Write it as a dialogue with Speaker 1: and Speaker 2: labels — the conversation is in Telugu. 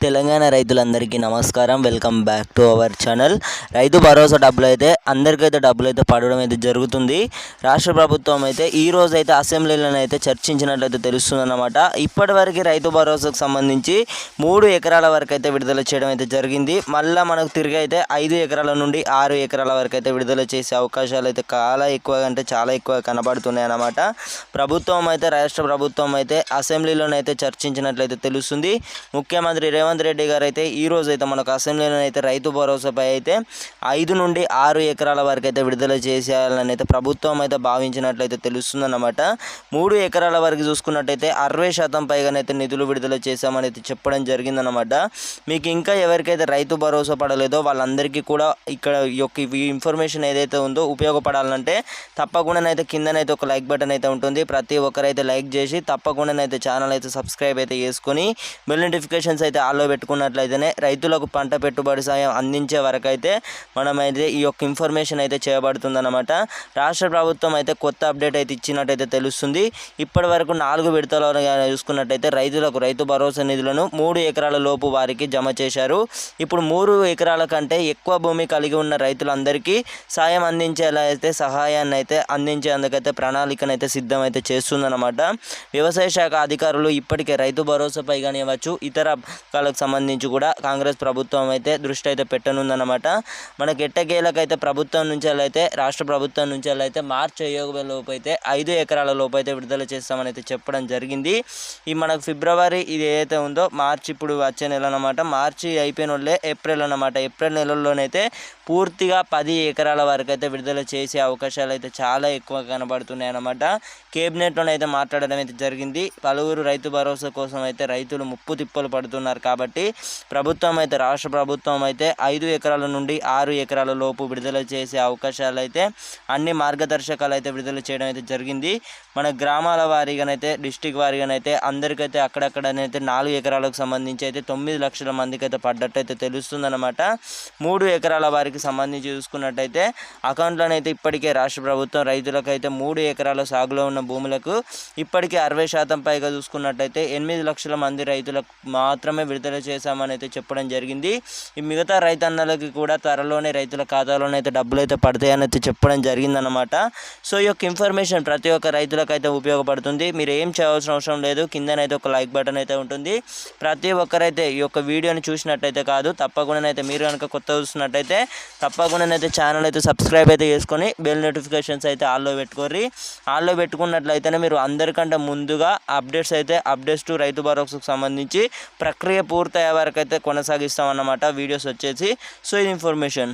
Speaker 1: తెలంగాణ రైతులందరికీ నమస్కారం. Welcome back to our channel. Rythu Bharosa డబ్బులు అయితే అందరికైతే డబ్బులు అయితే పడడం అయితే జరుగుతుంది. రాష్ట్ర ప్రభుత్వం అయితే ఈ రోజు అయితే అసెంబ్లీలోనే అయితే చర్చించినట్లయితే తెలుస్తుందన్నమాట. ఇప్పటివరకు రైతు భరోసాకు సంబంధించి 3 ఎకరాల వరకు అయితే విడుదల చేయడం అయితే జరిగింది. మళ్ళీ మనకు తిరిగి అయితే 5 ఎకరాల నుండి 6 ఎకరాల వరకు అయితే విడుదల చేసే అవకాశాలు అయితే చాలా ఎక్కువగా అంటే చాలా ఎక్కువ కనబడుతున్నాయి అన్నమాట. రాష్ట్ర ప్రభుత్వం అయితే అసెంబ్లీలోనైతే చర్చించినట్లయితే తెలుస్తుంది. ముఖ్యమంత్రి రేవంత్ రెడ్డి గారు అయితే ఈ రోజు అయితే మనకు అసెంబ్లీలో అయితే రైతు భరోసాపై అయితే 5 నుండి 6 ఎకరాల వరకు అయితే విడుదల చేసేయాలని అయితే ప్రభుత్వం అయితే భావించినట్లయితే తెలుస్తుందన్నమాట. 3 ఎకరాల వరకు చూసుకున్నట్టయితే 60% పైగానైతే నిధులు విడుదల చేశామని అయితే చెప్పడం జరిగిందన్నమాట. మీకు ఇంకా ఎవరికైతే రైతు భరోసా పడలేదో వాళ్ళందరికీ కూడా ఇక్కడ ఈ ఇన్ఫర్మేషన్ ఏదైతే ఉందో ఉపయోగపడాలంటే తప్పకుండానైతే కిందనైతే ఒక లైక్ బటన్ అయితే ఉంటుంది. ప్రతి ఒక్కరైతే లైక్ చేసి తప్పకుండానైతే ఛానల్ అయితే సబ్స్క్రైబ్ అయితే చేసుకొని బెల్ నోటిఫికేషన్స్ అయితే ఆల్లో పెట్టుకున్నట్లయితేనే రైతులకు పంట పెట్టుబడి సాయం అందించే వరకు అయితే మనమైతే ఈ యొక్క ఇన్ఫర్మేషన్ అయితే చేయబడుతుందన్నమాట. రాష్ట్ర ప్రభుత్వం అయితే కొత్త అప్డేట్ అయితే ఇచ్చినట్టయితే తెలుస్తుంది. ఇప్పటి వరకు 4 విడతలు చూసుకున్నట్టయితే రైతులకు రైతు భరోసా నిధులను 3 ఎకరాల లోపు వారికి జమ చేశారు. ఇప్పుడు 3 ఎకరాల కంటే ఎక్కువ భూమి కలిగి ఉన్న రైతులందరికీ సాయం అందించేలా అయితే సహాయాన్ని అయితే అందించేందుకైతే ప్రణాళికనైతే సిద్ధం అయితే చేస్తుందన్నమాట. వ్యవసాయ శాఖ అధికారులు ఇప్పటికే రైతు భరోసాపై కానివ్వచ్చు ఇతర పథకాలకు సంబంధించి కూడా కాంగ్రెస్ ప్రభుత్వం అయితే దృష్టి అయితే పెట్టనుందన్నమాట. మనకి ఎట్టకేలకైతే ప్రభుత్వం నుంచి అయితే రాష్ట్ర ప్రభుత్వం నుంచి అయితే మార్చి లోపు అయితే 5 ఎకరాల లోపు అయితే విడుదల చేస్తామని అయితే చెప్పడం జరిగింది. ఈ మనకు ఫిబ్రవరి ఇది ఏదైతే ఉందో మార్చి ఇప్పుడు వచ్చే నెల అన్నమాట. మార్చి అయిపోయిన వాళ్ళే ఏప్రిల్ అన్నమాట. ఏప్రిల్ నెలలోనైతే పూర్తిగా 10 ఎకరాల వరకు అయితే విడుదల చేసే అవకాశాలు అయితే చాలా ఎక్కువ కనబడుతున్నాయి అన్నమాట. కేబినెట్లోనైతే మాట్లాడడం అయితే జరిగింది. పలువురు రైతు భరోసా కోసం అయితే రైతులు ముప్పు తిప్పలు పడుతున్నారు కాబట్టి రాష్ట్ర ప్రభుత్వం అయితే 5 ఎకరాల నుండి 6 ఎకరాల లోపు విడుదల చేసే అవకాశాలు అయితే అన్ని మార్గదర్శకాలు అయితే విడుదల చేయడం అయితే జరిగింది. మన గ్రామాల వారీగానైతే డిస్టిక్ వారీగానైతే అందరికైతే అక్కడక్కడనైతే 4 ఎకరాలకు సంబంధించి అయితే 9 లక్షల మందికి అయితే పడ్డట్టు అయితే తెలుస్తుందన్నమాట. 3 ఎకరాల వారికి సంబంధించి చూసుకున్నట్టయితే అకౌంట్లోనైతే ఇప్పటికే రాష్ట్ర ప్రభుత్వం రైతులకైతే 3 ఎకరాల సాగులో ఉన్న భూములకు ఇప్పటికే 60% పైగా చూసుకున్నట్టయితే 8 లక్షల మంది రైతులకు మాత్రమే విడుదల చేశామని అయితే చెప్పడం జరిగింది. ఈ మిగతా రైతన్నలకి కూడా త్వరలోనే రైతుల ఖాతాలోనైతే డబ్బులు అయితే పడతాయని అయితే చెప్పడం జరిగిందన్నమాట. సో ఈ యొక్క ఇన్ఫర్మేషన్ ప్రతి ఒక్క రైతులకైతే ఉపయోగపడుతుంది. మీరు ఏం చేయాల్సిన అవసరం లేదు. కిందనైతే ఒక లైక్ బటన్ అయితే ఉంటుంది. ప్రతి ఒక్కరైతే ఈ యొక్క వీడియోని చూసినట్టయితే కాదు తప్పకుండానైతే మీరు కనుక కొత్త చూస్తున్నట్టయితే తప్పకుండానైతే ఛానల్ అయితే సబ్స్క్రైబ్ అయితే చేసుకొని బెల్ నోటిఫికేషన్స్ అయితే ఆల్లో పెట్టుకోర్రి. ఆల్లో పెట్టుకున్నట్లయితేనే మీరు అందరికంటే ముందుగా అప్డేట్స్ టు రైతు భరోసాకు సంబంధించి ప్రక్రియ పూర్తయ్యే వరకు అయితే కొనసాగిస్తామన్నమాట వీడియోస్ వచ్చేసి. సో ఇది ఇన్ఫర్మేషన్.